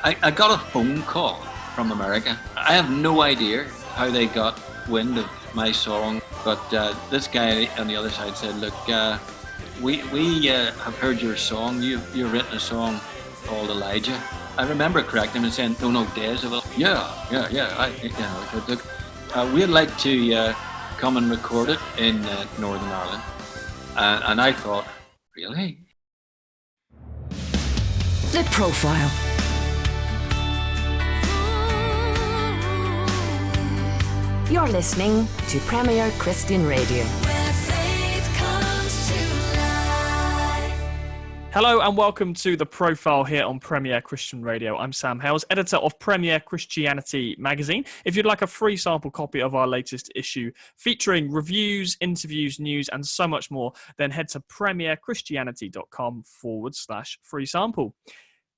I got a phone call from America. I have no idea how they got wind of my song, but this guy on the other side said, "Look, we have heard your song. You've written a song called Elijah." I remember correcting him and saying, "No, Des." We'd like to come and record it in Northern Ireland, and I thought, really? The Profile. You're listening to Premier Christian Radio. Where faith comes to life. Hello and welcome to The Profile here on Premier Christian Radio. I'm Sam Hales, editor of Premier Christianity magazine. If you'd like a free sample copy of our latest issue featuring reviews, interviews, news and so much more, then head to premierchristianity.com/free sample.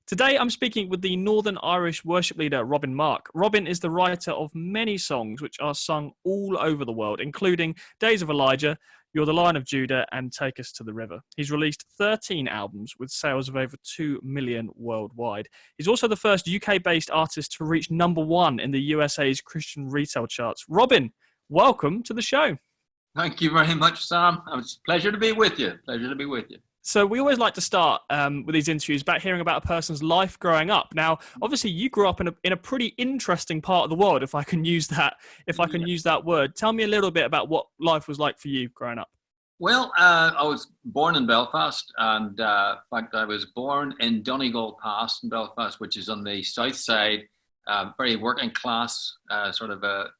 Today, I'm speaking with the Northern Irish worship leader, Robin Mark. Robin is the writer of many songs which are sung all over the world, including Days of Elijah, You're the Lion of Judah, and Take Us to the River. He's released 13 albums with sales of over 2 million worldwide. He's also the first UK-based artist to reach #1 in the USA's Christian retail charts. Robin, welcome to the show. Thank you very much, Sam. It's a pleasure to be with you. So we always like to start with these interviews about hearing about a person's life growing up. Now, obviously, you grew up in a pretty interesting part of the world, if I can use that word. Tell me a little bit about what life was like for you growing up. Well, I was born in Belfast, and in fact, I was born in Donegal Pass in Belfast, which is on the south side, very working class sort of a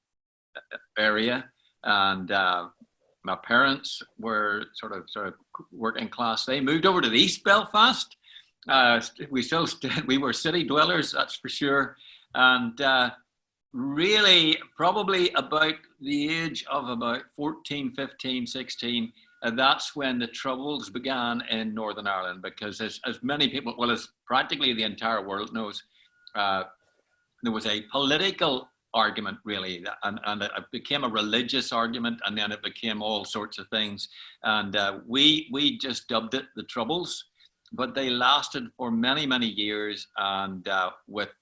area, and my parents were sort of working class. They moved over to the East Belfast. We were city dwellers, that's for sure. And really, probably about the age of about 14, 15, 16, that's when the troubles began in Northern Ireland, because as many people, well, as practically the entire world knows, there was a political argument, really, and it became a religious argument, and then it became all sorts of things, and we just dubbed it the Troubles, but they lasted for many years, and with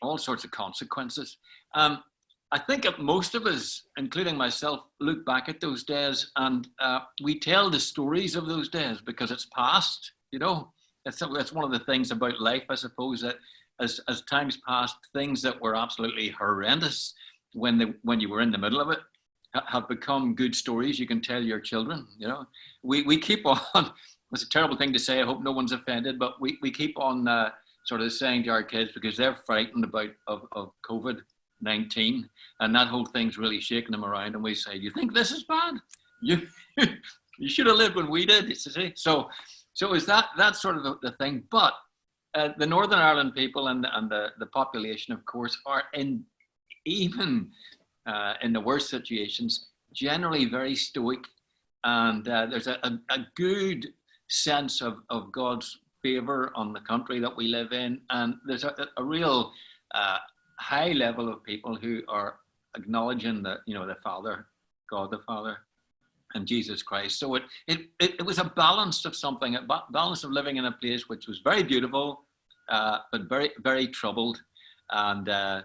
all sorts of consequences. I think that most of us, including myself, look back at those days, and we tell the stories of those days because it's past. That's one of the things about life, I suppose, that as times passed, things that were absolutely horrendous when you were in the middle of it have become good stories you can tell your children. We keep on. It's a terrible thing to say. I hope no one's offended, but we keep on sort of saying to our kids, because they're frightened of COVID-19, and that whole thing's really shaking them around. And we say, "You think this is bad? You should have lived when we did." You see? So is that sort of the thing, but. The Northern Ireland people and the population, of course, are even in the worst situations, generally very stoic, and there's a good sense of God's favour on the country that we live in, and there's a real high level of people who are acknowledging the Father, God the Father, and Jesus Christ. So it was a balance of something, a balance of living in a place which was very beautiful, but very, very troubled. And I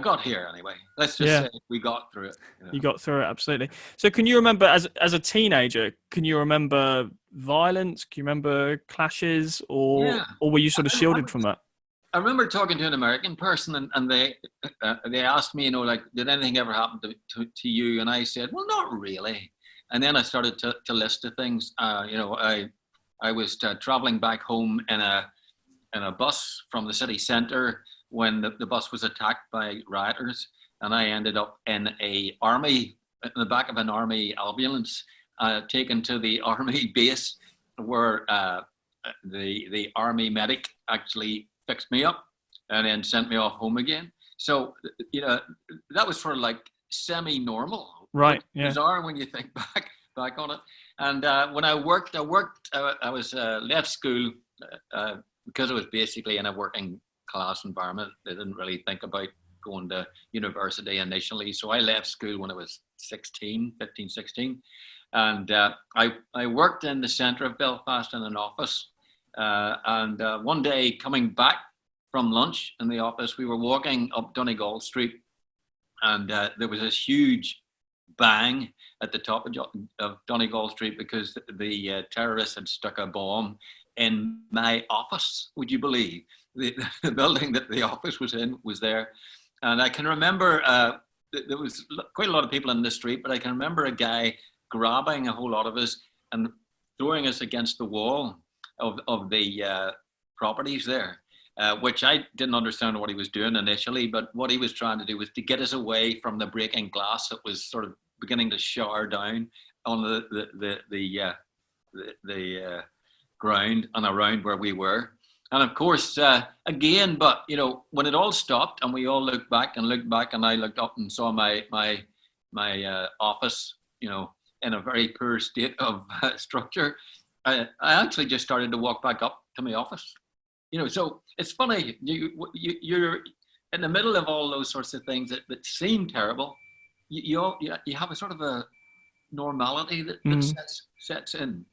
got here anyway. Let's just say we got through it. You got through it, absolutely. So can you remember, as a teenager, can you remember violence? Can you remember clashes? Or were you sort of shielded from that? I remember talking to an American person, and they asked me, did anything ever happen to you? And I said, well, not really. And then I started to list the things. I was traveling back home in a bus from the city centre when the bus was attacked by rioters, and I ended up in the back of an army ambulance, taken to the army base, where the army medic actually fixed me up and then sent me off home again. So that was sort of like semi-normal. Right. Yeah. Bizarre when you think back on it. And when I worked. I was left school because I was basically in a working class environment. They didn't really think about going to university initially. So I left school when I was 15, 16. And I worked in the centre of Belfast in an office. And one day coming back from lunch in the office, we were walking up Donegal Street, and there was this huge bang at the top of Donegal Street because the terrorists had stuck a bomb in my office. Would you believe? The building that the office was in was there. And I can remember there was quite a lot of people in the street, but I can remember a guy grabbing a whole lot of us and throwing us against the wall of the properties there. Which I didn't understand what he was doing initially, but what he was trying to do was to get us away from the breaking glass that was sort of beginning to shower down on the ground and around where we were. And of course, again, but you know, when it all stopped and we all looked back, and I looked up and saw my office, you know, in a very poor state of structure, I actually just started to walk back up to my office. You know, so it's funny, you're in the middle of all those sorts of things that seem terrible. You have a sort of a normality that sets in.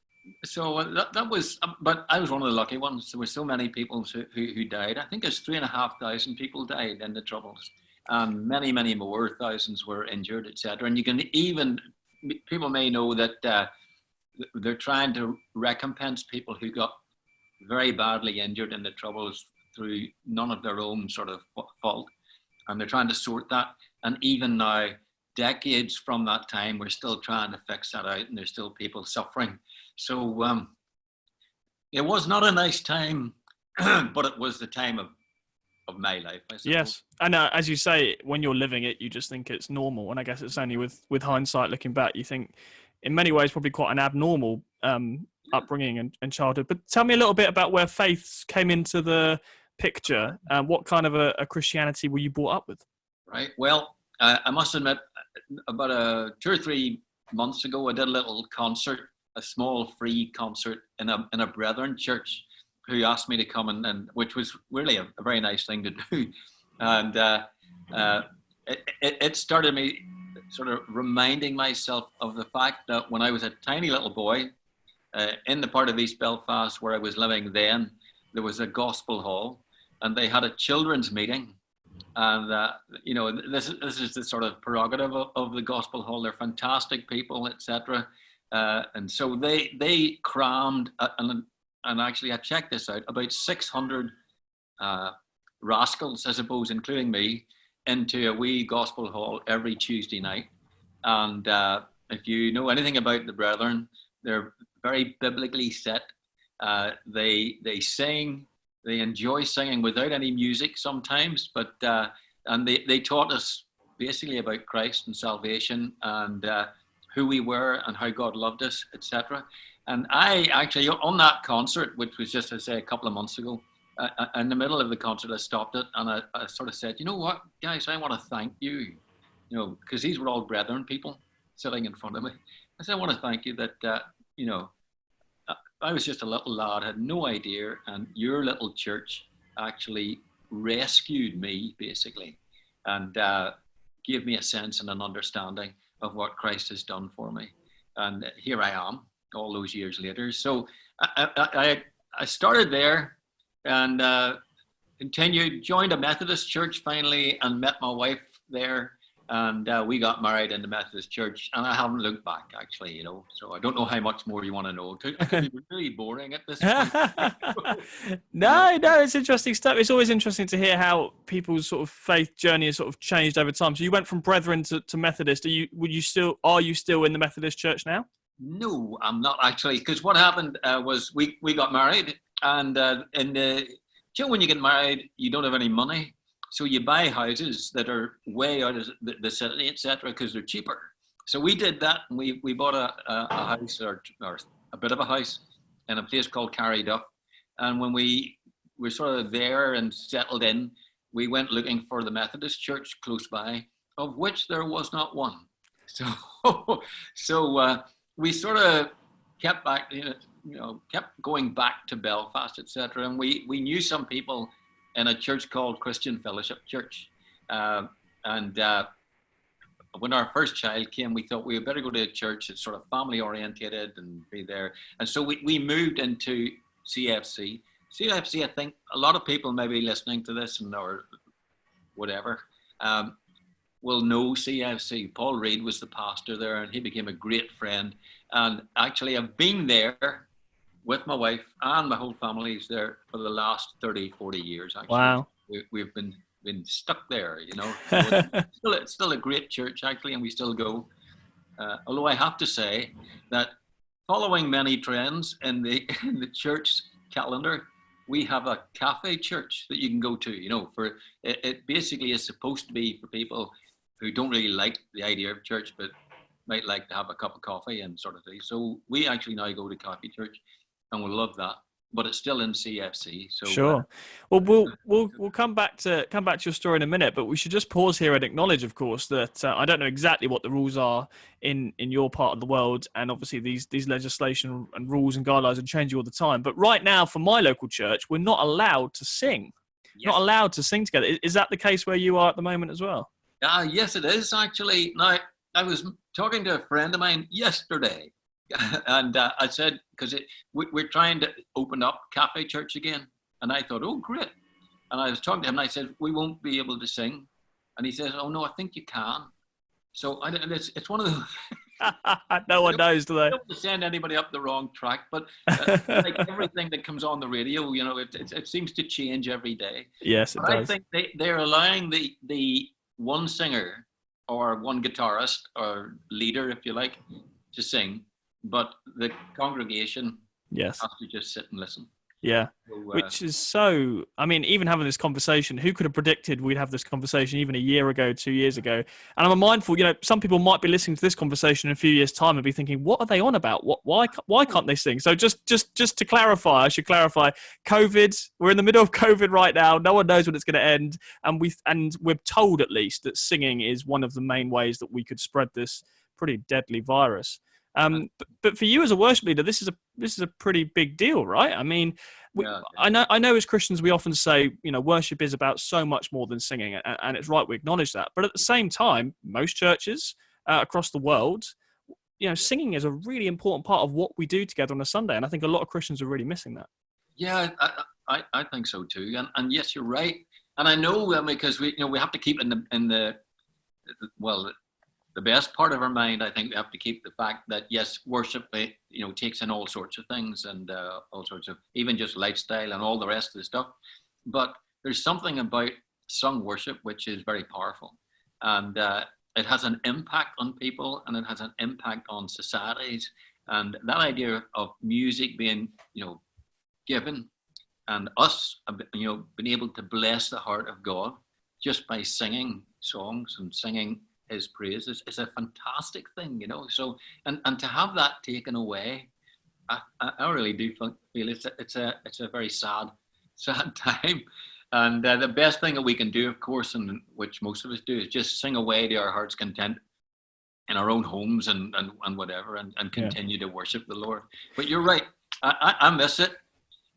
So that was, but I was one of the lucky ones. There were so many people who died. I think there's 3,500 people died in the Troubles, and many more thousands were injured, etc. And you can even, people may know that they're trying to recompense people who got very badly injured in the Troubles through none of their own sort of fault, and they're trying to sort that. And even now, decades from that time, we're still trying to fix that out, and there's still people suffering. So it was not a nice time, but it was the time of my life, I suppose. Yes, and as you say, when you're living it, you just think it's normal. And I guess it's only with hindsight, looking back, you think in many ways probably quite an abnormal upbringing and childhood. But tell me a little bit about where faith came into the picture. What kind of a Christianity were you brought up with? Right. Well, I must admit, about 2 or 3 months ago, I did a little concert, a small free concert in a Brethren church, who asked me to come, and which was really a very nice thing to do. And it started me sort of reminding myself of the fact that when I was a tiny little boy, in the part of East Belfast where I was living then, there was a gospel hall, and they had a children's meeting. And you know, this is the sort of prerogative of the gospel hall. They're fantastic people, etc. And so they crammed, and actually I checked this out, about 600 rascals, I suppose, including me, into a wee gospel hall every Tuesday night. And if you know anything about the Brethren, they're very biblically set. They sing. They enjoy singing without any music sometimes, but and they taught us basically about Christ and salvation, and who we were and how God loved us, etc. And I actually, on that concert, which was just, I say, a couple of months ago, in the middle of the concert, I stopped it and I sort of said, you know what, guys, I want to thank you, you know, because these were all Brethren people sitting in front of me. I said, I want to thank you that, you know, I was just a little lad, had no idea, and your little church actually rescued me, basically, and gave me a sense and an understanding of what Christ has done for me. And here I am, all those years later. So I started there and continued, joined a Methodist church finally, and met my wife there. And we got married in the Methodist church, and I haven't looked back, actually, you know. So I don't know how much more you want to know. It could be really boring at this point. No, it's interesting stuff. It's always interesting to hear how people's sort of faith journey has sort of changed over time. So you went from Brethren to Methodist. Are you still in the Methodist church now? No, I'm not actually, because what happened was we got married, and when you get married, you don't have any money. So you buy houses that are way out of the city, etc., because they're cheaper. So we did that, and we bought a house, or a bit of a house, in a place called Carryduff. And when we were sort of there and settled in, we went looking for the Methodist church close by, of which there was not one. So we sort of kept back, kept going back to Belfast, etc. And we knew some people in a church called Christian Fellowship Church. And when our first child came, we thought we had better go to a church that's sort of family orientated and be there. And so we moved into CFC. CFC, I think a lot of people maybe listening to this and or whatever will know CFC. Paul Reed was the pastor there, and he became a great friend. And actually, I've been there with my wife and my whole family's there for the last 30, 40 years. Actually, Wow. we've been stuck there, you know. So it's still a great church actually, and we still go. Although I have to say that following many trends in the in the church calendar, we have a cafe church that you can go to. You know, for it basically is supposed to be for people who don't really like the idea of church, but might like to have a cup of coffee and sort of thing. So we actually now go to coffee church, and we love that. But it's still in CFC. So Sure. Well, we'll come back to your story in a minute, but we should just pause here and acknowledge, of course, that I don't know exactly what the rules are in your part of the world, and obviously these legislation and rules and guidelines are changing all the time. But right now, for my local church, we're not allowed to sing. yes. Not allowed to sing together. Is that the case where you are at the moment as well? Yes, it is actually. Now, I was talking to a friend of mine yesterday, and I said, because we're trying to open up cafe church again, and I thought, oh, great. And I was talking to him, and I said, we won't be able to sing, and he says, oh no, I think you can. So it's one of those. No one knows, do they? I don't want to send anybody up the wrong track, but like everything that comes on the radio, you know, it seems to change every day. Yes, it But I does. think they're allowing the one singer or one guitarist or leader, if you like, to sing, but the congregation Yes. has to just sit and listen. Yeah. So, Which is so, I mean, even having this conversation, who could have predicted we'd have this conversation even a year ago, 2 years ago? And I'm mindful, you know, some people might be listening to this conversation in a few years' time and be thinking, what are they on about? Why can't they sing? So just to clarify, I should clarify, COVID, we're in the middle of COVID right now. No one knows when it's going to end. And we're told at least that singing is one of the main ways that we could spread this pretty deadly virus. But for you as a worship leader, this is a pretty big deal, right? I mean, yeah. I know as Christians we often say, you know, worship is about so much more than singing, and it's right we acknowledge that. But at the same time, most churches across the world, you know, singing is a really important part of what we do together on a Sunday, and I think a lot of Christians are really missing that. Yeah, I think so too. And yes, you're right. And I know because we have to keep in the well. The best part of our mind, I think we have to keep the fact that, yes, worship, takes in all sorts of things and all sorts of, even just lifestyle and all the rest of the stuff. But there's something about sung worship which is very powerful. And it has an impact on people and it has an impact on societies. And that idea of music being, given and us, being able to bless the heart of God just by singing songs and singing his praise is a fantastic thing, So and to have that taken away, I really do feel it's a very sad time. And the best thing that we can do, of course, and which most of us do, is just sing away to our heart's content in our own homes and whatever, and continue to worship the Lord. But you're right, I miss it,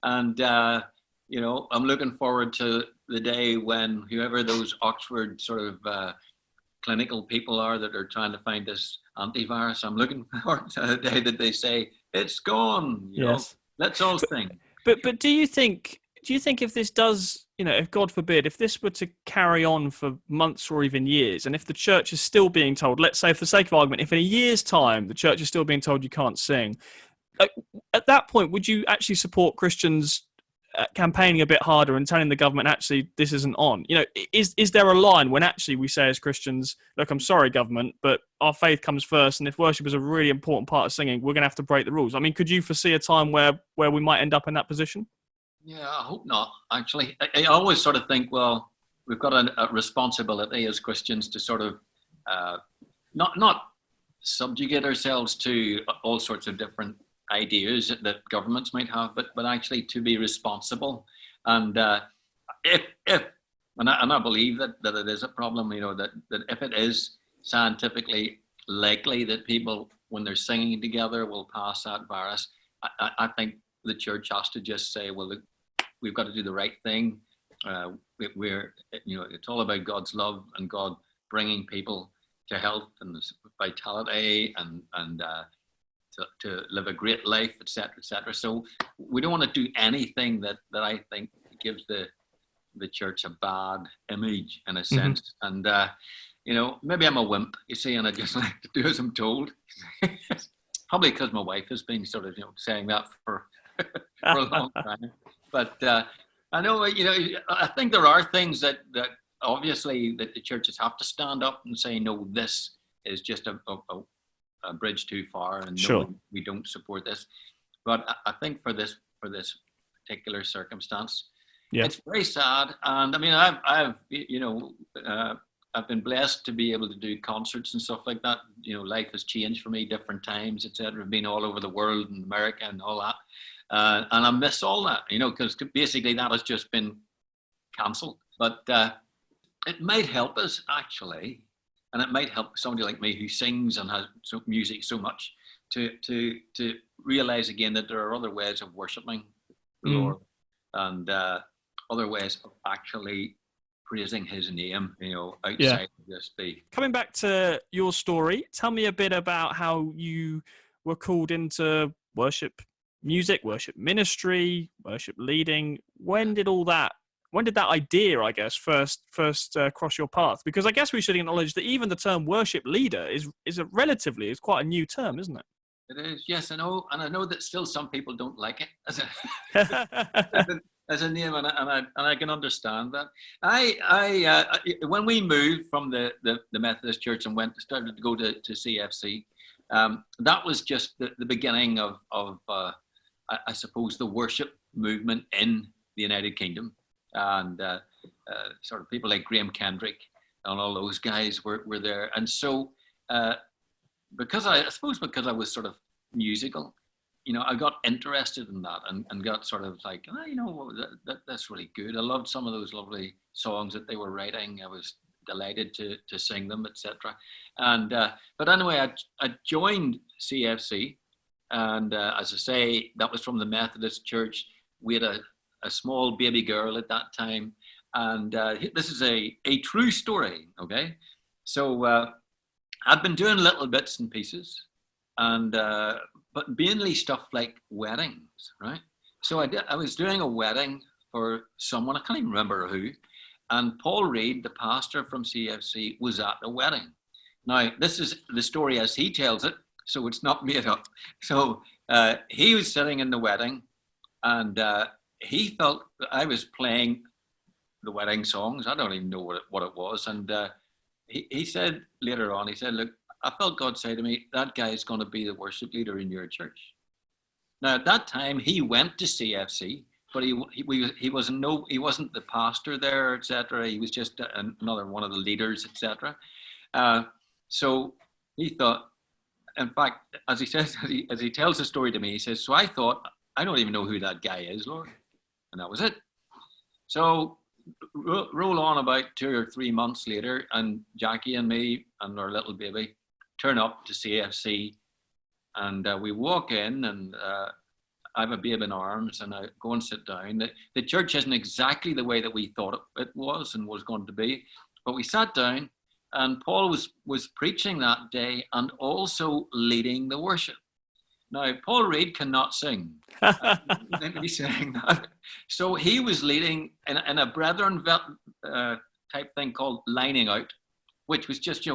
and I'm looking forward to the day when whoever those Oxford sort of clinical people are that are trying to find this antivirus, I'm looking forward to the day that they say it's gone. Yes. Let's all sing. But do you think if this does, if God forbid, if this were to carry on for months or even years, and if the church is still being told, let's say for the sake of argument, if in a year's time the church is still being told you can't sing, at that point, would you actually support Christians campaigning a bit harder and telling the government actually this isn't on? Is there a line when actually we say as Christians, look, I'm sorry government, but our faith comes first, and if worship is a really important part of singing, we're going to have to break the rules? I mean, could you foresee a time where we might end up in that position? Yeah, I hope not, actually. I always sort of think, well, we've got a responsibility as Christians to sort of not subjugate ourselves to all sorts of different ideas that governments might have, but actually to be responsible. And if and I believe that it is a problem, that if it is scientifically likely that people, when they're singing together, will pass that virus, I think the church has to just say, well, look, we've got to do the right thing. It's all about God's love and God bringing people to health and vitality and to live a great life, etc., etc. So we don't want to do anything that I think gives the church a bad image in a sense. And maybe I'm a wimp, you see, and I just like to do as I'm told. Probably because my wife has been sort of saying that for for a long time. But I know, I think there are things that obviously that the churches have to stand up and say, no, this is just a bridge too far, and Sure. no, we don't support this. But I think for this particular circumstance, Yeah. it's very sad. And I mean, I've been blessed to be able to do concerts and stuff like that. Life has changed for me, different times, etc. I've been all over the world and America and all that. And I miss all that, because basically that has just been cancelled. But it might help us, actually, and it might help somebody like me who sings and has music so much to realize again that there are other ways of worshiping the Lord, and other ways of actually praising His name, outside of this be. Coming back to your story, tell me a bit about how you were called into worship music, worship ministry, worship leading. When did that idea, I guess, first cross your path? Because I guess we should acknowledge that even the term worship leader is quite a new term, isn't it? It is, yes, I know, and I know that still some people don't like it as a name, and I can understand that. I when we moved from the Methodist Church and started to go to CFC, that was just the beginning of I suppose the worship movement in the United Kingdom, and sort of people like Graham Kendrick and all those guys were there, and so because I was sort of musical, I got interested in that and got sort of like, that's really good. I loved some of those lovely songs that they were writing. I was delighted to sing them, etc. And but anyway, I joined CFC, and as I say, that was from the Methodist Church. We had a small baby girl at that time, and this is a true story. Okay, so I'd been doing little bits and pieces, and but mainly stuff like weddings, right? So I was doing a wedding for someone, I can't even remember who, and Paul Reed, the pastor from CFC, was at the wedding. Now, this is the story as he tells it, so it's not made up. So he was sitting in the wedding, and he felt I was playing the wedding songs. I don't even know what it was. And he said later on, he said, look, I felt God say to me, that guy is going to be the worship leader in your church. Now, at that time, he went to CFC, but he wasn't the pastor there, etc. He was just another one of the leaders, etc. So he thought, in fact, as he says, as he tells the story to me, he says, so I thought, I don't even know who that guy is, Lord. And that was it. So roll on about 2 or 3 months later, and Jackie and me and our little baby turn up to CFC, and we walk in, and I have a baby in arms, and I go and sit down. The church isn't exactly the way that we thought it was and was going to be, but we sat down, and Paul was preaching that day and also leading the worship. Now, Paul Reed cannot sing. He's saying that. So he was leading in a brethren type thing called lining out, which was just,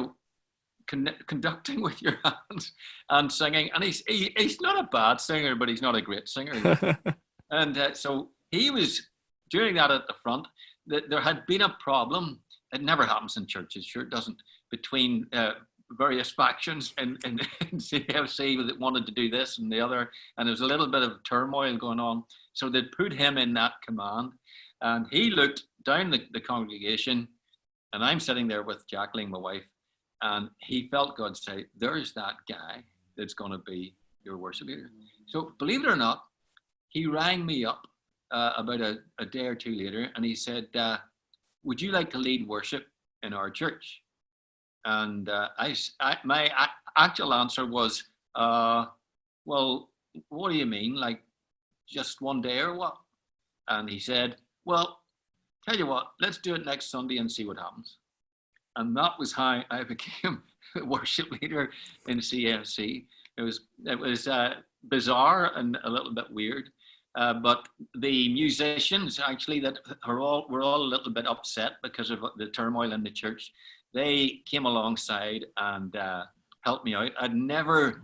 conducting with your hands and singing. And he's not a bad singer, but he's not a great singer. And so he was doing that at the front. There had been a problem. It never happens in churches, sure it doesn't, between various factions in CFC that wanted to do this and the other, and there was a little bit of turmoil going on. So they put him in that command, and he looked down the congregation, and I'm sitting there with Jacqueline, my wife, and he felt God say, there's that guy that's going to be your worship leader. So believe it or not, he rang me up about a day or two later, and he said, would you like to lead worship in our church? And my actual answer was, well, what do you mean? Like just one day or what? And he said, well, tell you what, let's do it next Sunday and see what happens. And that was how I became the worship leader in CFC. it was bizarre and a little bit weird. But the musicians actually that were all a little bit upset because of the turmoil in the church. They came alongside and helped me out. I'd never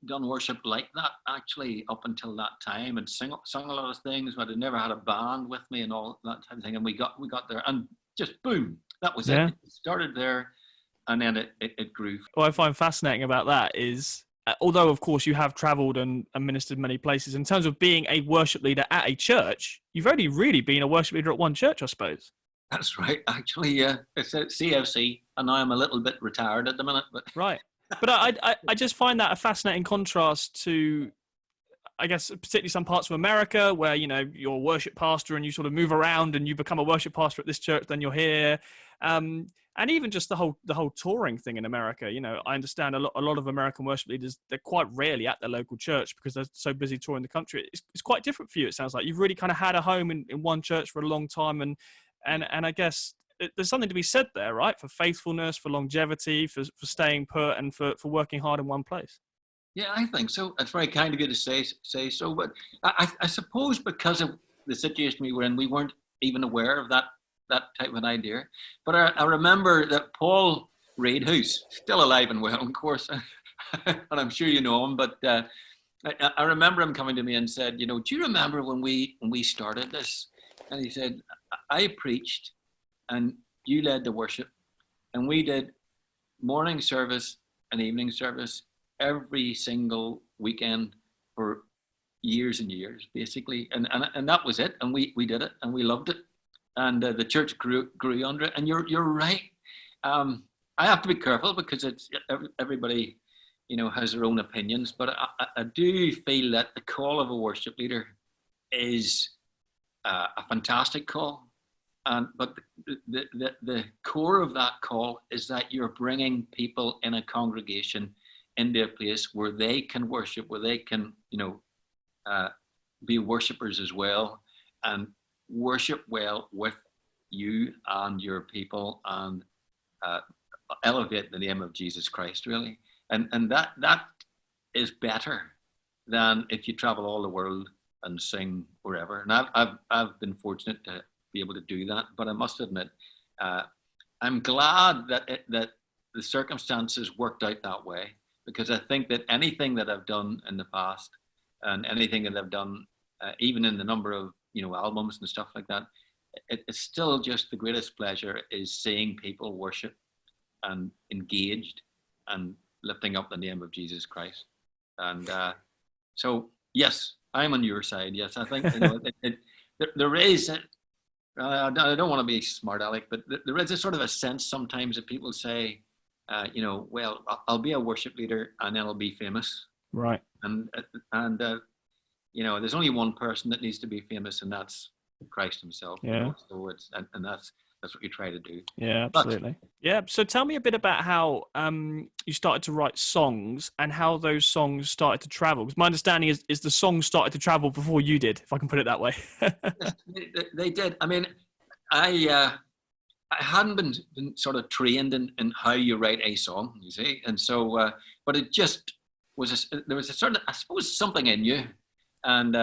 done worship like that actually up until that time, and sung a lot of things, but I'd never had a band with me and all that type of thing. And we got there, and just boom, that was it. It started there, and then it grew. What I find fascinating about that is, although of course you have travelled and ministered many places, in terms of being a worship leader at a church, you've only really been a worship leader at one church, I suppose. That's right, actually, yeah. It's at CFC, and now I'm a little bit retired at the minute. But right. But I just find that a fascinating contrast to, I guess, particularly some parts of America where, you know, you're a worship pastor and you sort of move around and you become a worship pastor at this church, then you're here. And even just the whole touring thing in America. You know, I understand a lot of American worship leaders, they're quite rarely at their local church because they're so busy touring the country. It's quite different for you, it sounds like. You've really kind of had a home in one church for a long time, and I guess there's something to be said there, right? For faithfulness, for longevity, for staying put, and for working hard in one place. yeah, I think so. That's very kind of you to say so. But I suppose because of the situation we were in, we weren't even aware of that type of an idea. But I remember that Paul Reid, who's still alive and well, of course, and I'm sure you know him, but I remember him coming to me and said, you know, do you remember when we started this? And he said, I preached and you led the worship, and we did morning service and evening service every single weekend for years and years, basically, and that was it. And we did it, and we loved it, and the church grew under it. And you're right. I have to be careful because it's everybody, you know, has their own opinions, but I do feel that the call of a worship leader is a fantastic call. But the core of that call is that you're bringing people in a congregation into a place where they can worship, where they can, you know, be worshipers as well, and worship well with you and your people, and elevate the name of Jesus Christ, really. And that is better than if you travel all the world and sing wherever. And I've been fortunate to be able to do that, but I must admit, I'm glad that the circumstances worked out that way, because I think that anything that I've done in the past, and anything that I've done, even in the number of, you know, albums and stuff like that, it's still just the greatest pleasure is seeing people worship and engaged and lifting up the name of Jesus Christ. And so, yes, I'm on your side. Yes, I think, you know, there is. I don't want to be smart aleck, but there is a sort of a sense sometimes that people say, you know, well, I'll be a worship leader and then I'll be famous. Right. And you know, there's only one person that needs to be famous, and that's Christ himself. Yeah. You know? So and that's what you try to do. Yeah, absolutely. Yeah. So tell me a bit about how you started to write songs and how those songs started to travel. Because my understanding is the songs started to travel before you did, if I can put it that way. Yes, they did. I mean, I hadn't been sort of trained in how you write a song, you see, and so but it just was there was a sort of, I suppose, something in you, and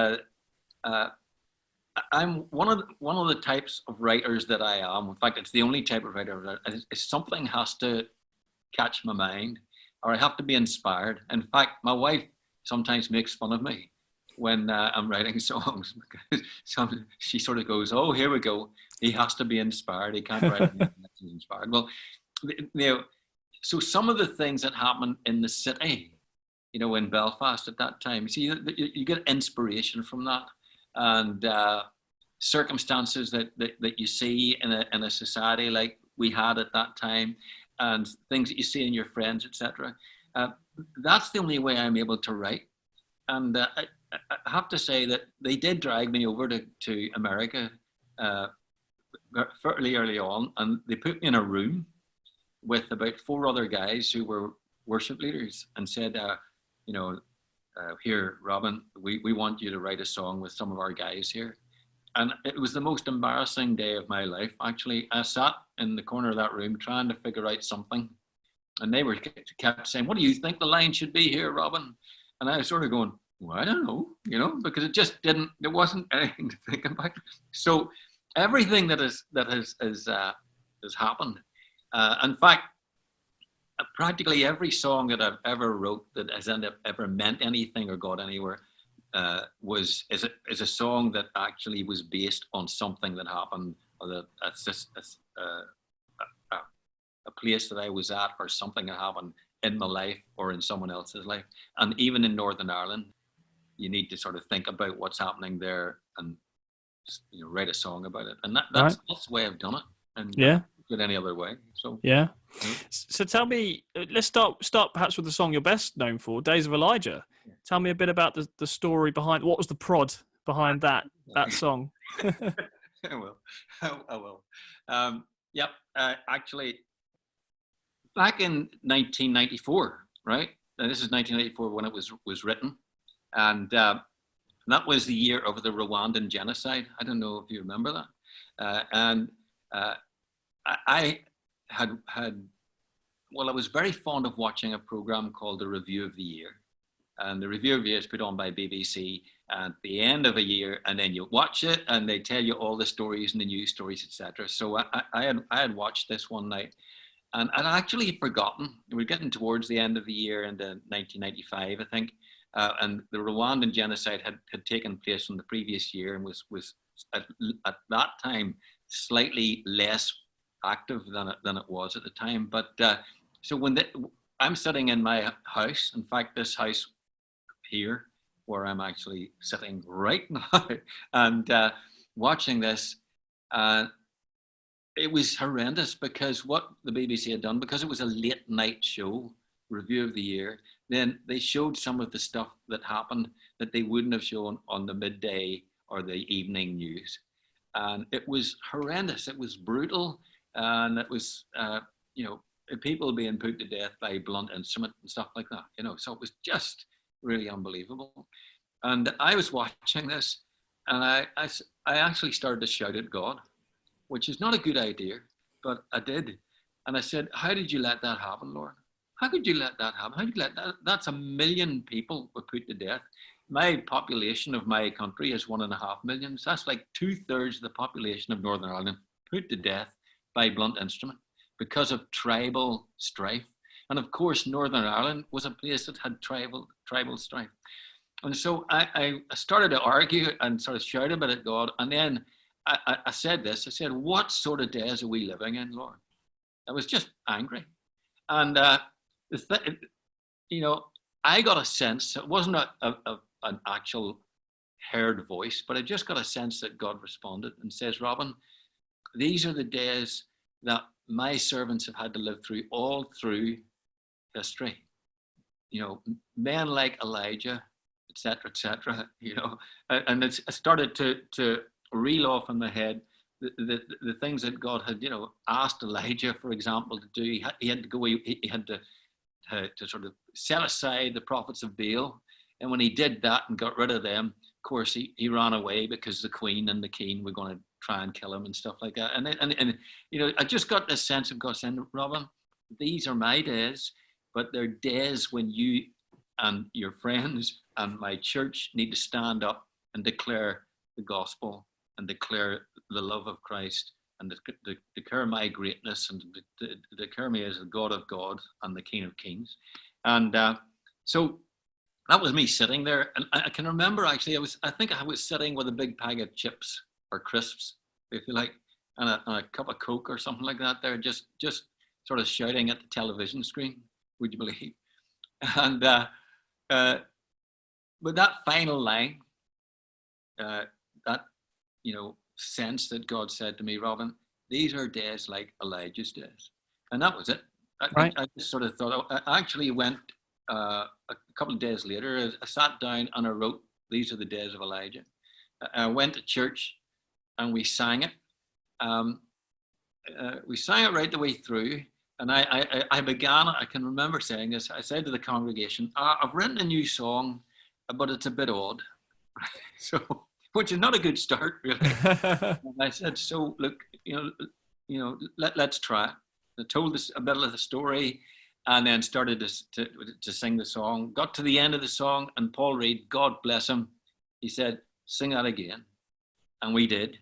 I'm one of the types of writers that I am. In fact, it's the only type of writer is something has to catch my mind, or I have to be inspired. In fact, my wife sometimes makes fun of me when I'm writing songs, because she sort of goes, "Oh, here we go. He has to be inspired. He can't write anything that's inspired." Well, you know, so some of the things that happen in the city, you know, in Belfast at that time, you get inspiration from that, and circumstances that you see in a society like we had at that time, and things that you see in your friends, etc. That's the only way I'm able to write. And I have to say that they did drag me over to America fairly early on, and they put me in a room with about 4 other guys who were worship leaders, and said, you know, here, Robin, we want you to write a song with some of our guys here. And it was the most embarrassing day of my life, actually. I sat in the corner of that room trying to figure out something And they were kept saying, "What do you think the line should be here, Robin?" And I was sort of going, "Well, I don't know," because it just didn't. There wasn't anything to think about. So everything that has happened. In fact, practically every song that I've ever wrote that has ever meant anything or got anywhere is a song that actually was based on something that happened, or that a place that I was at, or something that happened in my life or in someone else's life. And even in Northern Ireland, you need to sort of think about what's happening there and write a song about it. And that's the way I've done it. And do it any other way. So yeah. So tell me, let's start perhaps with the song you're best known for, Days of Elijah. Tell me a bit about the story behind, what was the prod behind that song? I will. Yep. Actually, back in 1994, right? Now, this is 1994 when it was written, and that was the year of the Rwandan genocide. I don't know if you remember that. And I was very fond of watching a program called The Review of the Year. And the Review of the Year is put on by BBC at the end of a year, and then you watch it and they tell you all the stories and the news stories, etc. So I had watched this one night, and I'd actually forgotten. We were getting towards the end of the year in 1995, I think. And the Rwandan genocide had taken place in the previous year and was at that time slightly less active than it was at the time. But so I'm sitting in my house, in fact, this house here, where I'm actually sitting right now, and watching this, it was horrendous, because what the BBC had done, because it was a late night show, Review of the Year, then they showed some of the stuff that happened that they wouldn't have shown on the midday or the evening news. And it was horrendous. It was brutal. And it was, people being put to death by blunt instrument and stuff like that, So it was just really unbelievable. And I was watching this, and I actually started to shout at God, which is not a good idea, but I did. And I said, "How did you let that happen, Lord? How could you let that happen? How did you let that? That's 1 million people were put to death. My population of my country is 1.5 million. So that's like 2/3 of the population of Northern Ireland put to death by blunt instrument because of tribal strife. And of course, Northern Ireland was a place that had tribal strife. And so I started to argue and sort of shout a bit at God. And then I said this, I said, "What sort of days are we living in, Lord?" I was just angry. And, I got a sense, it wasn't an actual heard voice, but I just got a sense that God responded and says, "Robin, these are the days that my servants have had to live through all through history. Men like Elijah, etc., and I started to reel off in my head the things that God had, asked Elijah, for example, to do. He had to go, he had to sort of set aside the prophets of Baal. And when he did that and got rid of them, of course, he ran away because the queen and the king were going to try and kill him and stuff like that. And I just got this sense of God saying, "Robin, these are my days, but they're days when you and your friends and my church need to stand up and declare the gospel and declare the love of Christ and declare my greatness and declare me as the God of God and the King of Kings." And so that was me sitting there. And I can remember, actually, I think I was sitting with a big bag of chips or crisps, if you like, and a cup of Coke or something like that there, just sort of shouting at the television screen, would you believe? And but that final line, that sense that God said to me, "Robin, these are days like Elijah's days," and that was it. I just sort of thought. I actually went a couple of days later. I sat down and I wrote, "These are the days of Elijah." I went to church and we sang it. We sang it right the way through. And I began, I can remember saying this, I said to the congregation, "I've written a new song, but it's a bit odd." So, which is not a good start, really. And I said, "So look, let's try it." I told us a bit of the story, and then started to sing the song. Got to the end of the song, and Paul Reed, God bless him, he said, "Sing that again," and we did.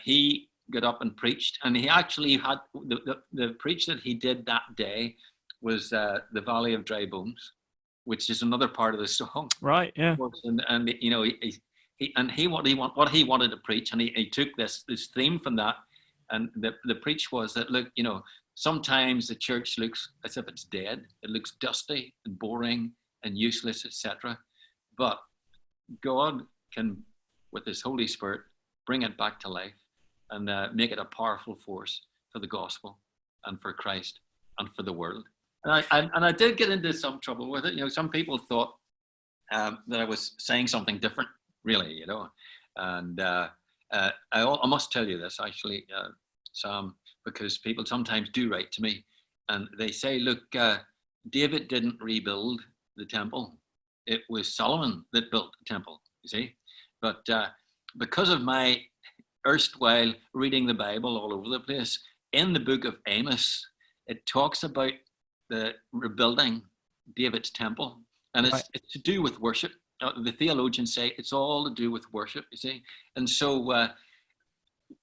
He got up and preached, and he actually had the preach that he did that day was the Valley of Dry Bones, which is another part of the song. Right. Yeah. And you know, what he wanted to preach, and he took this theme from that, and the preach was that, look, you know, sometimes the church looks as if it's dead. It looks dusty and boring and useless, etc. But God can, with His Holy Spirit, bring it back to life and make it a powerful force for the gospel and for Christ and for the world. And I did get into some trouble with it. You know, some people thought that I was saying something different, really, you know. And I must tell you this, actually, Sam, because people sometimes do write to me and they say, look, David didn't rebuild the temple. It was Solomon that built the temple, you see. But because of my erstwhile reading the Bible all over the place, in the book of Amos, it talks about the rebuilding David's temple. And it's to do with worship. The theologians say it's all to do with worship, you see. And so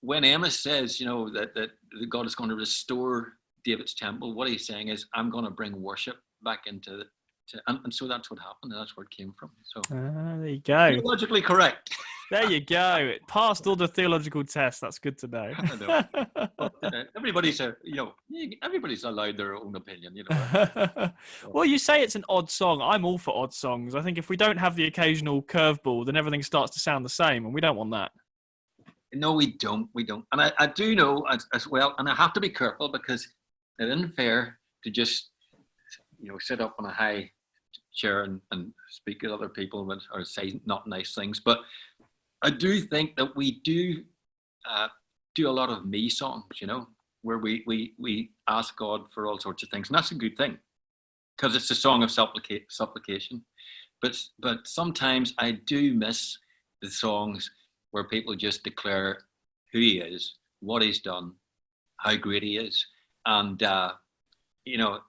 when Amos says, you know, that God is going to restore David's temple, what he's saying is, I'm going to bring worship back into it. And so that's what happened, and that's where it came from. So there you go. Theologically correct. There you go. It passed all the theological tests. That's good to know. I know. But, everybody's allowed their own opinion, you know. Well, you say it's an odd song. I'm all for odd songs. I think if we don't have the occasional curveball, then everything starts to sound the same, and we don't want that. No, we don't. And I do know as well, and I have to be careful because it isn't fair to just, you know, sit up on a high chair and speak at other people or say not nice things. But I do think that we do a lot of me songs, you know, where we ask God for all sorts of things. And that's a good thing because it's a song of supplication. But sometimes I do miss the songs where people just declare who He is, what He's done, how great He is. And, you know,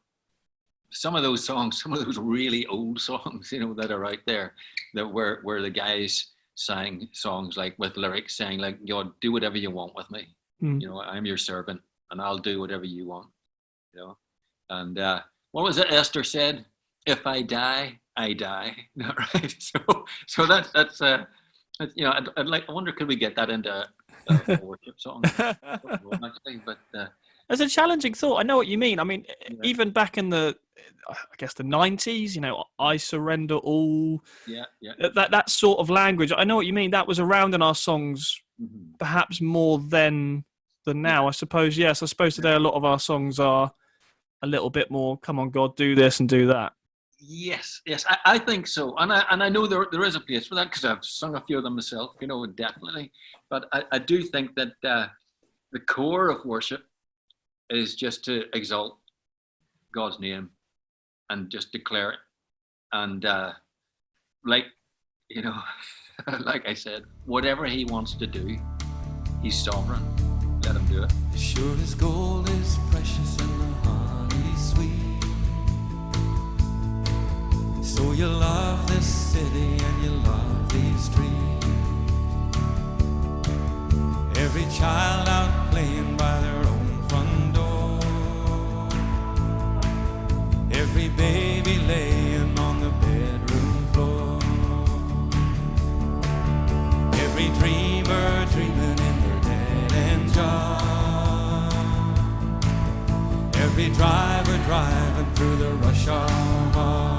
some of those songs, some of those really old songs, you know, that are out there, that where the guys sang songs like with lyrics saying like, God, do whatever you want with me. You know, I'm your servant and I'll do whatever you want, you know. And what was it Esther said? If I die, I die. Right? So that's you know, I wonder, could we get that into a worship song? Actually, but it's a challenging thought. I know what you mean. I mean, even back in the 90s, you know, I surrender all. Yeah. That sort of language. I know what you mean. That was around in our songs, perhaps more than now. I suppose. Yes, I suppose today a lot of our songs are a little bit more. Come on, God, do this and do that. Yes, I think so, and I know there is a place for that because I've sung a few of them myself, you know, definitely. But I do think that the core of worship is just to exalt God's name and just declare it, and like, you know, like I said, whatever He wants to do, He's sovereign. Let Him do it. Sure as gold is precious and the honey sweet. So you love this city and you love these streets. Every child out playing by their own front door. Every baby laying on the bedroom floor. Every dreamer dreaming in their dead-end job. Every driver driving through the rush hour.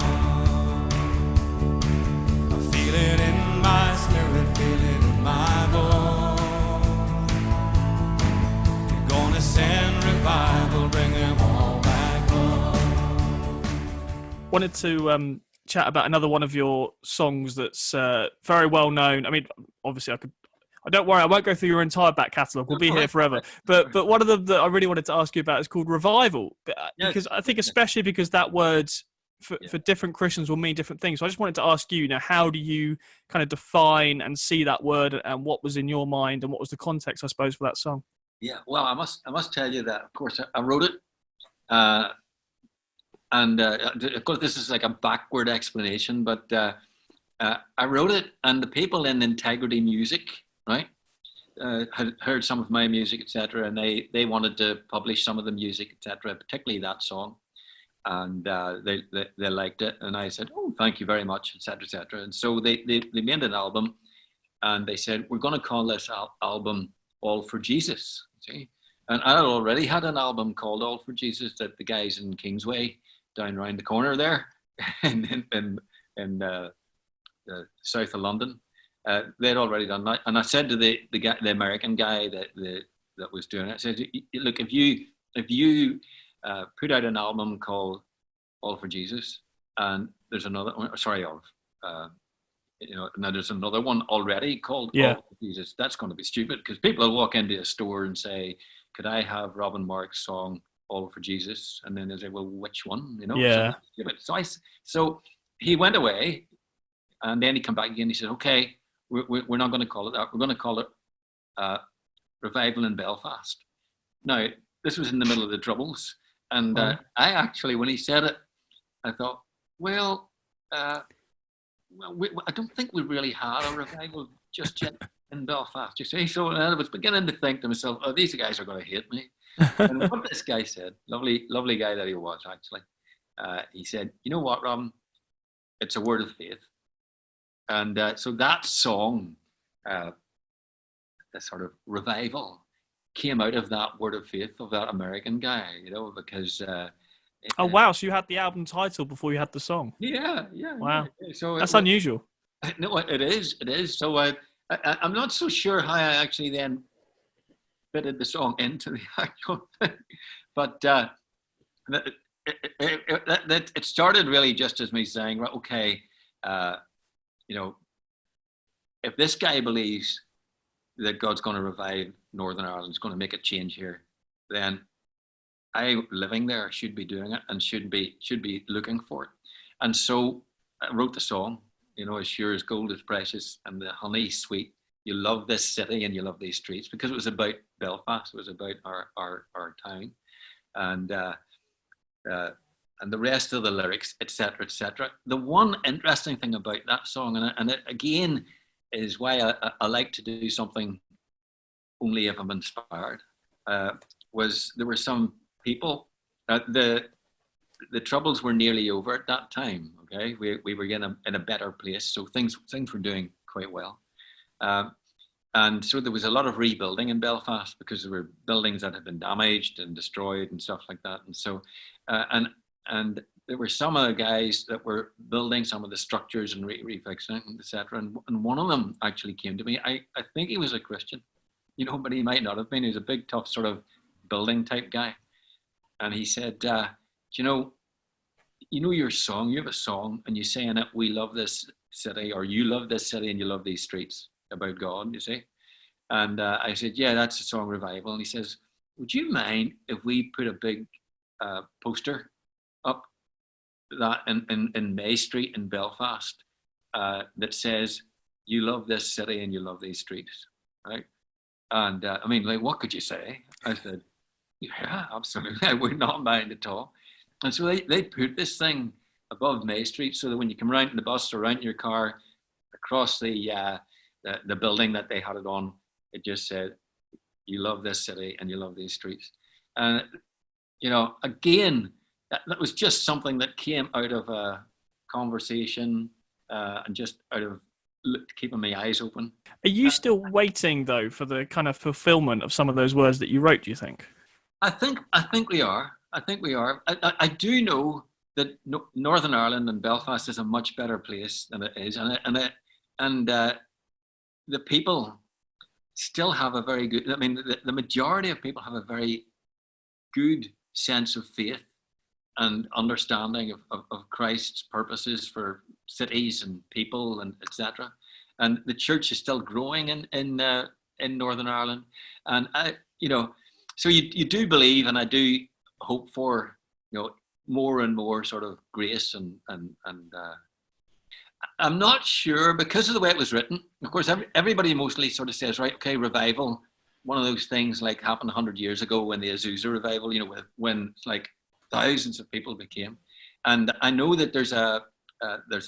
Feel it in my spirit, feel it in my bones. You're gonna send revival, bring them all back home. Wanted to chat about another one of your songs that's very well known. I mean, obviously don't worry, I won't go through your entire back catalogue. We'll be here forever. But one of them that I really wanted to ask you about is called Revival. Because I think especially because that word for different Christians will mean different things. So I just wanted to ask you, how do you kind of define and see that word and what was in your mind and what was the context, I suppose, for that song? Yeah, well, I must tell you that, of course, I wrote it And of course, this is like a backward explanation, but I wrote it, and the people in Integrity Music, right, had heard some of my music, etc., and they wanted to publish some of the music, etc., particularly that song, and they liked it, and I said, "Oh, thank you very much," etc., etc., and so they made an album, and they said, "We're going to call this album All for Jesus." See, and I already had an album called All for Jesus that the guys in Kingsway down around the corner there, in south of London. They'd already done that, and I said to the guy, the American guy that was doing it, I said, "Look, if you put out an album called All for Jesus, and there's another one, sorry, now there's another one already called All for Jesus, that's going to be stupid, because people will walk into a store and say, 'Could I have Robin Mark's song All for Jesus?' And then they say, 'Well, which one?' Yeah. So he went away, and then he came back again. He said, 'Okay, we're not going to call it that. We're going to call it Revival in Belfast.' Now, this was in the middle of the Troubles, and I actually, when he said it, I thought, well, I don't think we really had a revival just yet in Belfast, you see. So I was beginning to think to myself, oh, these guys are going to hate me. And what this guy said, lovely guy that he was, actually, he said, 'You know what, Robin? It's a word of faith.' And so that song, the sort of revival, came out of that word of faith of that American guy, because... oh, wow. So you had the album title before you had the song? Yeah. Wow. Yeah. So that's unusual. No, it is. So I'm not so sure how I actually then fitted the song into the actual thing. But it started really just as me saying, right, okay, if this guy believes that God's going to revive Northern Ireland, is going to make a change here, then I, living there, should be doing it and should be looking for it. And so I wrote the song, as sure as gold is precious and the honey sweet. You love this city and you love these streets, because it was about Belfast. It was about our town, and the rest of the lyrics, etc., etc. The one interesting thing about that song, and it again is why I like to do something only if I'm inspired, was there were some people, the Troubles were nearly over at that time. Okay, we were in a better place, so things were doing quite well, and so there was a lot of rebuilding in Belfast, because there were buildings that had been damaged and destroyed and stuff like that, and so and there were some of the guys that were building some of the structures and refixing, etc. And one of them actually came to me. I think he was a Christian, but he might not have been. He was a big, tough sort of building type guy. And he said, your song, you have a song, and you say in it, we love this city, or you love this city and you love these streets, about God, you see. And I said, yeah, that's a song, Revival. And he says, would you mind if we put a big poster up that in May Street in Belfast that says, you love this city and you love these streets, right? And what could you say? I said, yeah, absolutely. I would not mind at all. And so they put this thing above May Street, so that when you come around in the bus or around your car, across the building that they had it on, it just said, you love this city and you love these streets. And, again, that was just something that came out of a conversation and just out of keeping my eyes open. Are you still waiting, though, for the kind of fulfillment of some of those words that you wrote, do you think? I think we are. I do know that Northern Ireland and Belfast is a much better place than it is, and the people still have a very good. The majority of people have a very good sense of faith and understanding of Christ's purposes for cities and people and etc. And the church is still growing in Northern Ireland, and so you do believe, and I do hope for more and more sort of grace and I'm not sure, because of the way it was written. Of course, everybody mostly sort of says, right, okay, revival, one of those things like happened 100 years ago when the Azusa revival, when like thousands of people became. And I know that there's a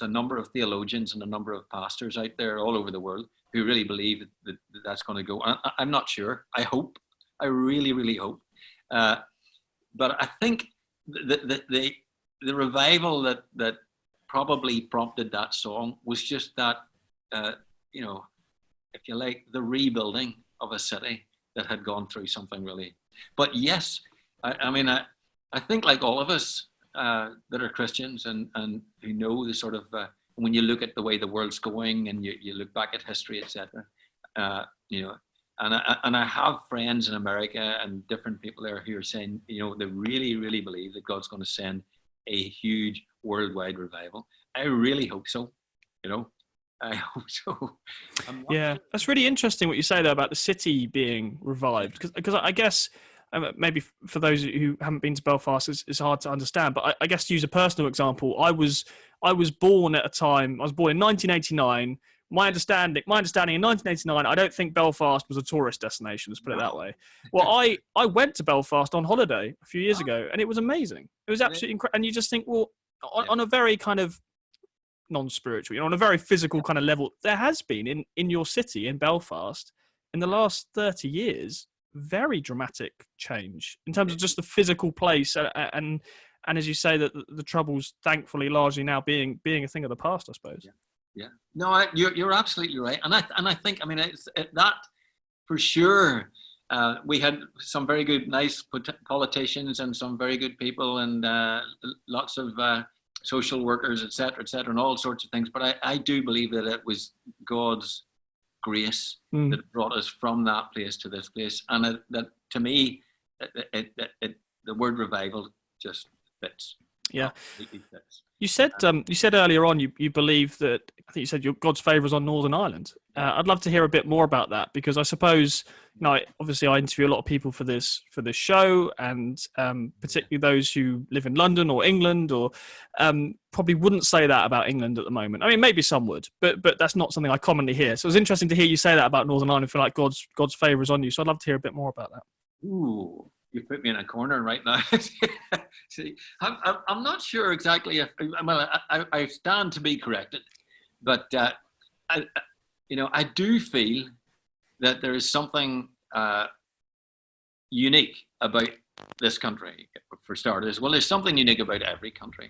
number of theologians and a number of pastors out there all over the world who really believe that that's going to go. I'm not sure. I hope. I really, really hope. But I think the revival that probably prompted that song was just that, if you like, the rebuilding of a city that had gone through something really. But yes, I think like all of us that are Christians and who know the sort of, when you look at the way the world's going and you look back at history, etc., and I have friends in America and different people there who are saying, they really, really believe that God's going to send a huge worldwide revival. I really hope so. I hope so. Yeah, that's really interesting what you say there about the city being revived, because I guess maybe for those who haven't been to Belfast, it's hard to understand. But I guess to use a personal example, I was born at a time. I was born in 1989. My understanding in 1989, I don't think Belfast was a tourist destination. Let's put it that way. Well, I went to Belfast on holiday a few years ago, and it was amazing. It was absolutely incredible. And you just think, well, on a very kind of non-spiritual, on a very physical kind of level, there has been in your city, in Belfast, in the last 30 years, very dramatic change in terms of just the physical place, and as you say, that the troubles, thankfully, largely now being a thing of the past, I suppose. Yeah. No, you're absolutely right, and I think, it's that for sure. We had some very good, nice politicians and some very good people, and lots of social workers, etc., and all sorts of things. But I do believe that it was God's grace that brought us from that place to this place, and that to me, the word revival just fits. Yeah. Completely fits. You said earlier on you believe that, I think you said God's favour is on Northern Ireland. I'd love to hear a bit more about that, because I suppose, obviously I interview a lot of people for this show, and particularly those who live in London or England, or probably wouldn't say that about England at the moment. I mean, maybe some would, but that's not something I commonly hear. So it's interesting to hear you say that about Northern Ireland, feel like God's favour is on you. So I'd love to hear a bit more about that. Ooh. You put me in a corner right now. See, I'm not sure exactly if, I stand to be corrected, but I do feel that there is something unique about this country, for starters. Well, there's something unique about every country,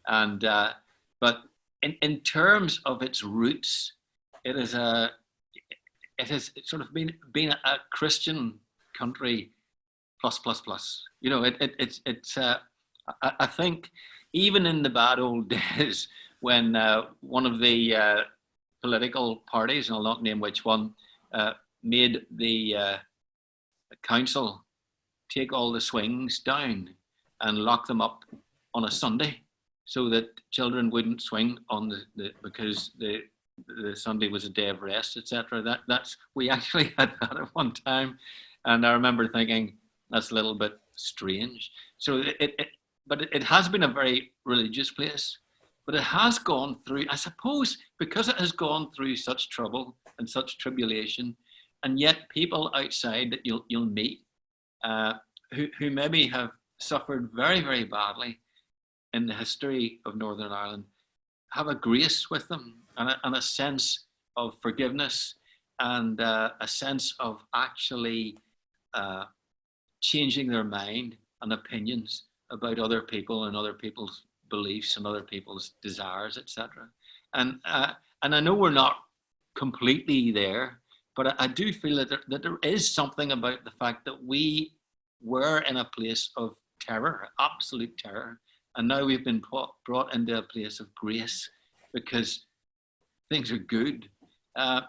and but in terms of its roots, it has sort of been a Christian country. Plus. It's. I think even in the bad old days when one of the political parties, and I'll not name which one, made the council take all the swings down and lock them up on a Sunday, so that children wouldn't swing on because the Sunday was a day of rest, etc. We actually had that at one time, and I remember thinking, that's a little bit strange. So but it has been a very religious place, but it has gone through, I suppose, because it has gone through such trouble and such tribulation, and yet people outside that you'll meet who maybe have suffered very, very badly in the history of Northern Ireland have a grace with them, and a sense of forgiveness, and a sense of actually changing their mind and opinions about other people and other people's beliefs and other people's desires, etc. And I know we're not completely there, but I do feel that there is something about the fact that we were in a place of terror, absolute terror, and now we've been brought into a place of grace because things are good. I'm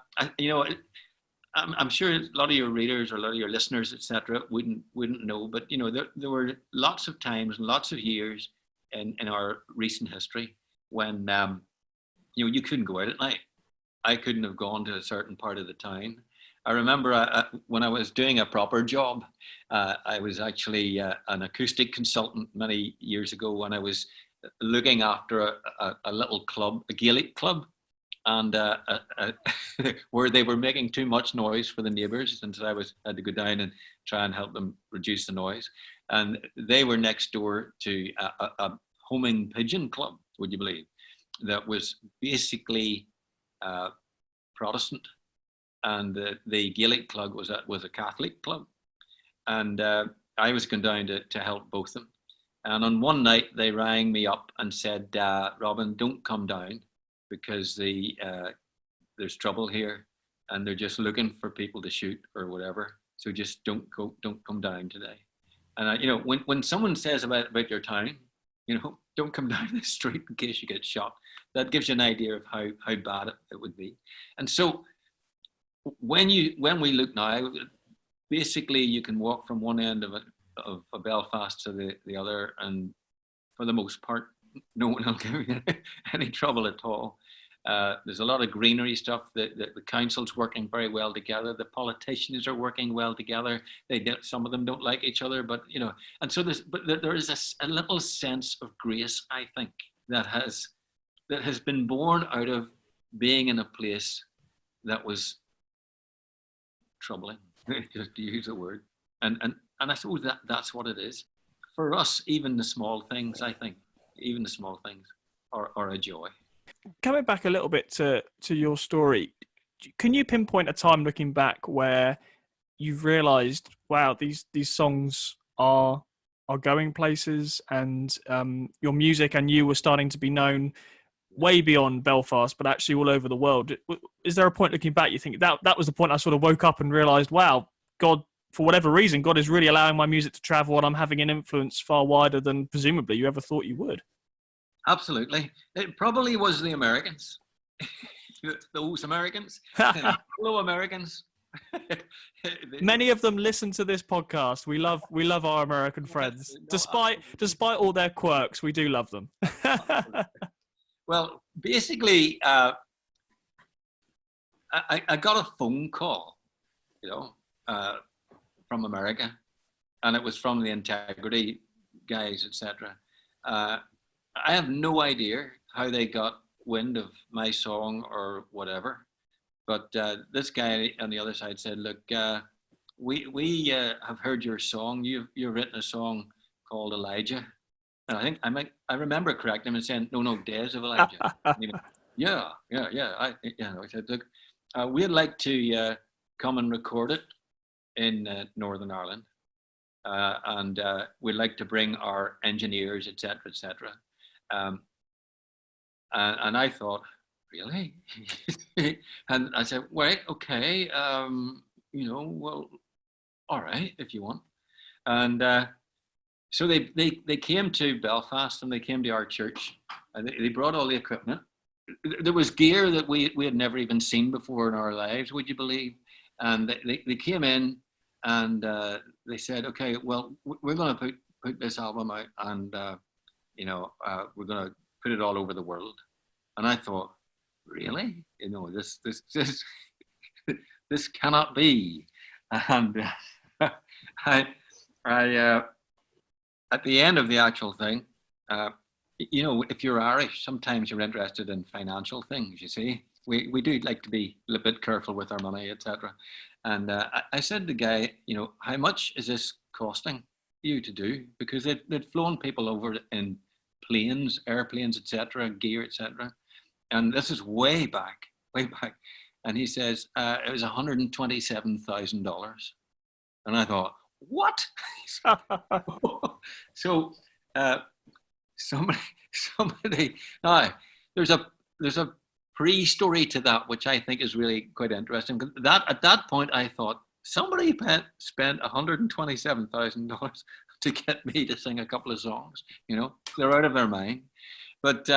sure a lot of your readers or a lot of your listeners, etc., wouldn't know, but there were lots of times and lots of years in our recent history when you couldn't go out at night. I couldn't have gone to a certain part of the town. I remember when I was doing a proper job, I was actually an acoustic consultant many years ago when I was looking after a little club, a Gaelic club, and where they were making too much noise for the neighbours, and so I had to go down and try and help them reduce the noise. And they were next door to a homing pigeon club, would you believe, that was basically Protestant, and the Gaelic club was a Catholic club, and I was going down to help both of them. And on one night they rang me up and said, Robin, don't come down because there's trouble here, and they're just looking for people to shoot or whatever. So just don't come down today. And when someone says about your town, don't come down the street in case you get shot. That gives you an idea of how bad it would be. And so when we look now, basically you can walk from one end of Belfast to the other, and for the most part, no one will give you any trouble at all. There's a lot of greenery stuff. The council's working very well together. The politicians are working well together. Some of them don't like each other, but and so there is a little sense of grace, I think, that has been born out of being in a place that was troubling, just to use a word, and I suppose that's what it is for us. Even the small things, I think, are a joy. Coming back a little bit to your story, can you pinpoint a time looking back where you've realised, wow, these songs are going places, and your music and you were starting to be known way beyond Belfast, but actually all over the world? Is there a point looking back you think that was the point I sort of woke up and realised, wow, God, for whatever reason, God is really allowing my music to travel, and I'm having an influence far wider than presumably you ever thought you would? Absolutely. It probably was the Americans. Those Americans. Hello, Americans. Many of them listen to this podcast. We love our American friends. Despite all their quirks, we do love them. Well, basically, I got a phone call, from America, and it was from the Integrity guys, etc. I have no idea how they got wind of my song or whatever, but this guy on the other side said, "Look, we have heard your song. You've written a song called Elijah." And I think I remember correcting him and saying, "No, Days of Elijah." Yeah. I said, "Look, we'd like to come and record it in Northern Ireland, and we'd like to bring our engineers, etc." And I thought, really? And I said, "Wait, okay, well, all right, if you want." And so they came to Belfast, and they came to our church, and they brought all the equipment. There was gear that we had never even seen before in our lives, would you believe? And they came in, and they said, "Okay, well, we're going to put this album out, and we're going to put it all over the world." And I thought, really? This cannot be. And I at the end of the actual thing, if you're Irish, sometimes you're interested in financial things, you see. We do like to be a little bit careful with our money, etc. And I said to the guy, how much is this costing you to do? Because they'd flown people over in planes, airplanes, etc., gear, etc. And this is way back. And he says, it was $127,000. And I thought, what? So somebody, now there's a pre-story to that, which I think is really quite interesting. At that point, I thought, somebody spent $127,000 to get me to sing a couple of songs. They're out of their mind. But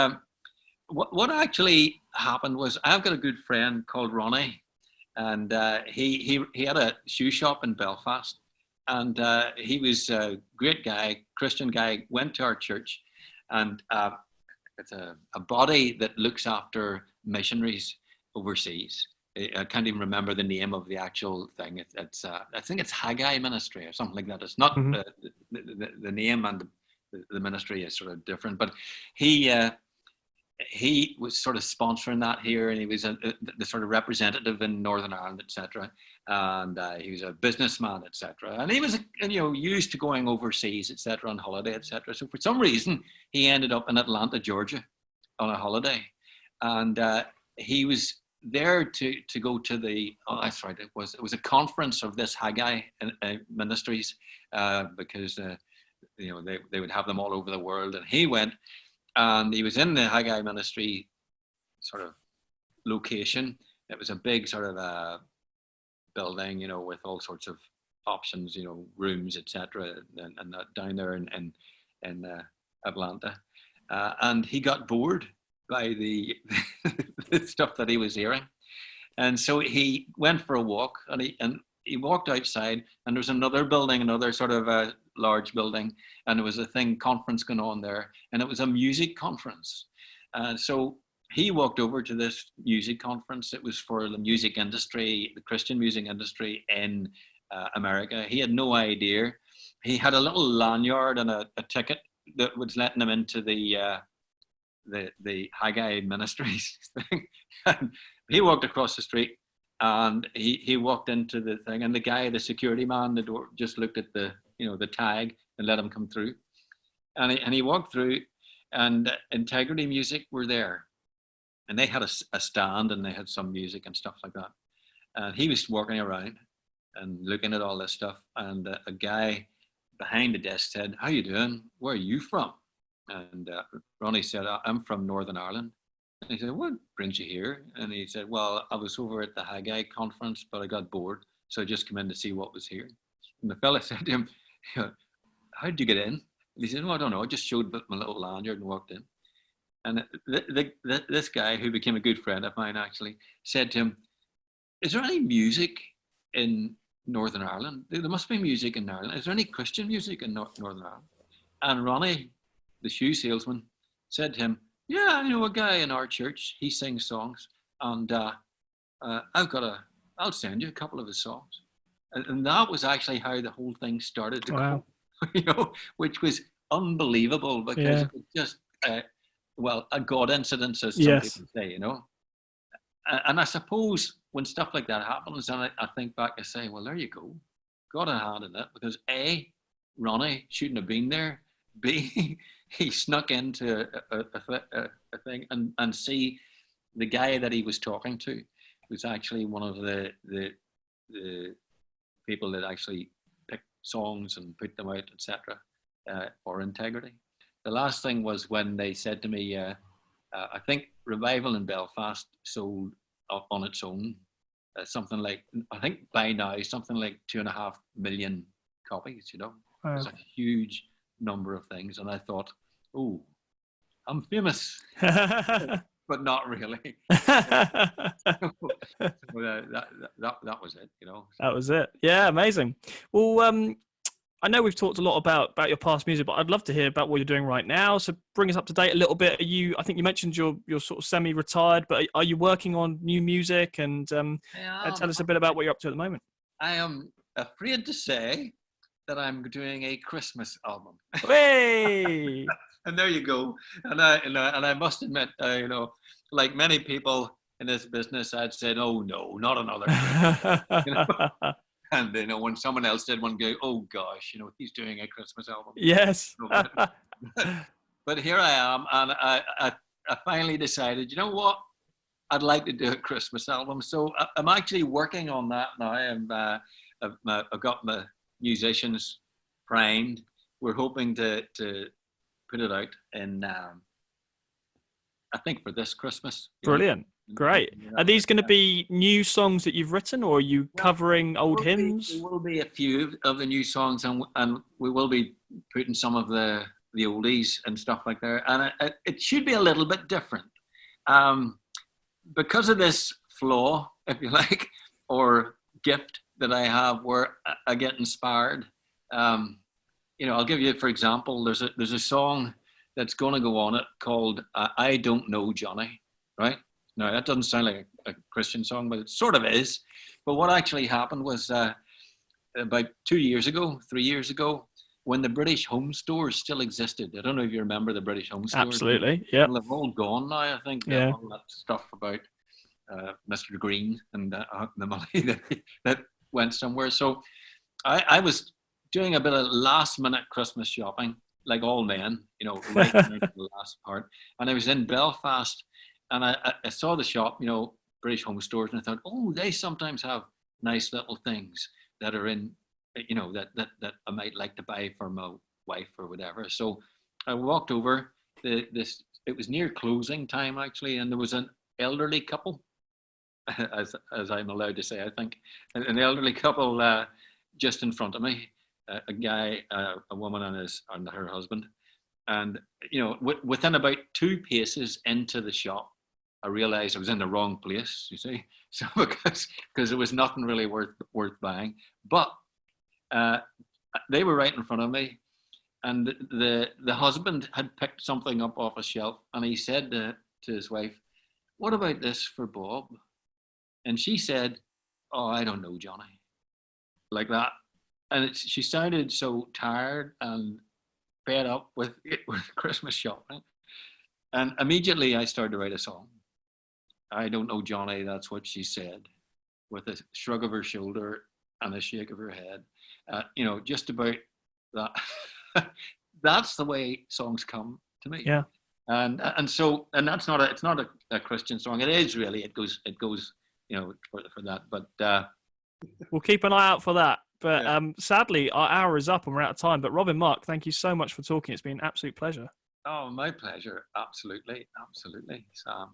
what actually happened was, I've got a good friend called Ronnie, and he had a shoe shop in Belfast, and he was a great guy, Christian guy, went to our church, and it's a body that looks after missionaries overseas. I can't even remember the name of the actual thing. It's I think it's Haggai Ministry or something like that. It's not the name, and the ministry is sort of different. But he he was sort of sponsoring that here, and he was the sort of representative in Northern Ireland, etc. And he was a businessman, etc. And he was, used to going overseas, etc., on holiday, etc. So for some reason, he ended up in Atlanta, Georgia, on a holiday, and he was there to go to the. Oh, that's right. It was a conference of this Haggai ministries, because they would have them all over the world, and he went. And he was in the Haggai ministry sort of location. It was a big sort of building, with all sorts of options, rooms, etc. And down there in Atlanta. And he got bored by the, the stuff that he was hearing. And so he went for a walk, and he walked outside, and there was another building, another sort of a large building, and there was a conference going on there, and it was a music conference. So he walked over to this music conference. It was for the music industry, the Christian music industry in America. He had no idea. He had a little lanyard and a ticket that was letting him into the Haggai Ministries thing. And he walked across the street, and he walked into the thing, and the guy, the security man, the door, just looked at the tag and let him come through. And he walked through, and Integrity Music were there, and they had a stand, and they had some music and stuff like that. And he was walking around and looking at all this stuff, and a guy behind the desk said, "How you doing? Where are you from?" And Ronnie said, "I'm from Northern Ireland." And he said, "What brings you here?" And he said, "Well, I was over at the Haggai conference, but I got bored, so I just came in to see what was here." And the fella said to him, "How did you get in?" And he said, "Oh, I don't know. I just showed my little lanyard and walked in." And this guy, who became a good friend of mine, actually said to him, "Is there any music in Northern Ireland? There must be music in Ireland. Is there any Christian music in Northern Ireland?" And Ronnie, the shoe salesman, said to him, "Yeah, I know a guy in our church. He sings songs, and I'll send you a couple of his songs." And that was actually how the whole thing started to go, which was unbelievable, because it was just, a God incident, as some people say, And I suppose when stuff like that happens, and I think back, I say, well, there you go. God had a hand in it, because A, Ronnie shouldn't have been there. B, he snuck into a thing, and C, the guy that he was talking to was actually one of the people that actually picked songs and put them out, etc., for Integrity. The last thing was when they said to me, I think Revival in Belfast sold on its own something like, I think by now, something like 2.5 million copies, Wow. It's a huge number of things. And I thought, oh, I'm famous. But not really. That was it, That was it. Yeah, amazing. Well, I know we've talked a lot about your past music, but I'd love to hear about what you're doing right now. So bring us up to date a little bit. I think you mentioned you're sort of semi-retired, but are you working on new music? And tell us a bit about what you're up to at the moment. I am afraid to say that I'm doing a Christmas album. Hey! And there you go. And I must admit, like many people in this business, I'd said, "Oh no, not another Christmas." And when someone else did one, go, "Oh gosh, he's doing a Christmas album." Yes. But here I am, and I finally decided, you know what? I'd like to do a Christmas album. So I'm actually working on that now. I've got my musicians primed. We're hoping to put it out in, I think, for this Christmas. Brilliant. Great. Are these going to be new songs that you've written, or are you covering old hymns? There will be a few of the new songs, and we will be putting some of the oldies and stuff like that. And it should be a little bit different. Because of this flaw, if you like, or gift that I have where I get inspired. I'll give you, for example, there's a song that's going to go on it called "I Don't Know Johnny," right? Now, that doesn't sound like a Christian song, but it sort of is. But what actually happened was about 3 years ago, when the British home stores still existed. I don't know if you remember the British home stores. Absolutely. Yeah. Well, they've all gone now, I think. Yeah. All that stuff about Mr. Green and the money that went somewhere. So I was doing a bit of last minute Christmas shopping, like all men, right down to the last part. And I was in Belfast, and I saw the shop, British Home Stores, and I thought, oh, they sometimes have nice little things that are in, that I might like to buy for my wife or whatever. So I walked over. It was near closing time actually, and there was an elderly couple, as I'm allowed to say, I think, an elderly couple just in front of me, a guy, a woman, and her husband, and within about 2 paces into the shop, I realized I was in the wrong place. You see, so because it was nothing really worth buying, but they were right in front of me, and the husband had picked something up off a shelf, and he said to his wife, "What about this for Bob?" And she said, "Oh, I don't know, Johnny," like that. And she sounded so tired and fed up with Christmas shopping. And immediately I started to write a song. I don't know, Johnny, that's what she said, with a shrug of her shoulder and a shake of her head. Just about that. That's the way songs come to me. Yeah. And that's not it's not a Christian song. It is really. It goes for that. But we'll keep an eye out for that. But yeah. Sadly, our hour is up and we're out of time. But Robin, Mark, thank you so much for talking. It's been an absolute pleasure. Oh, my pleasure. Absolutely. Sam.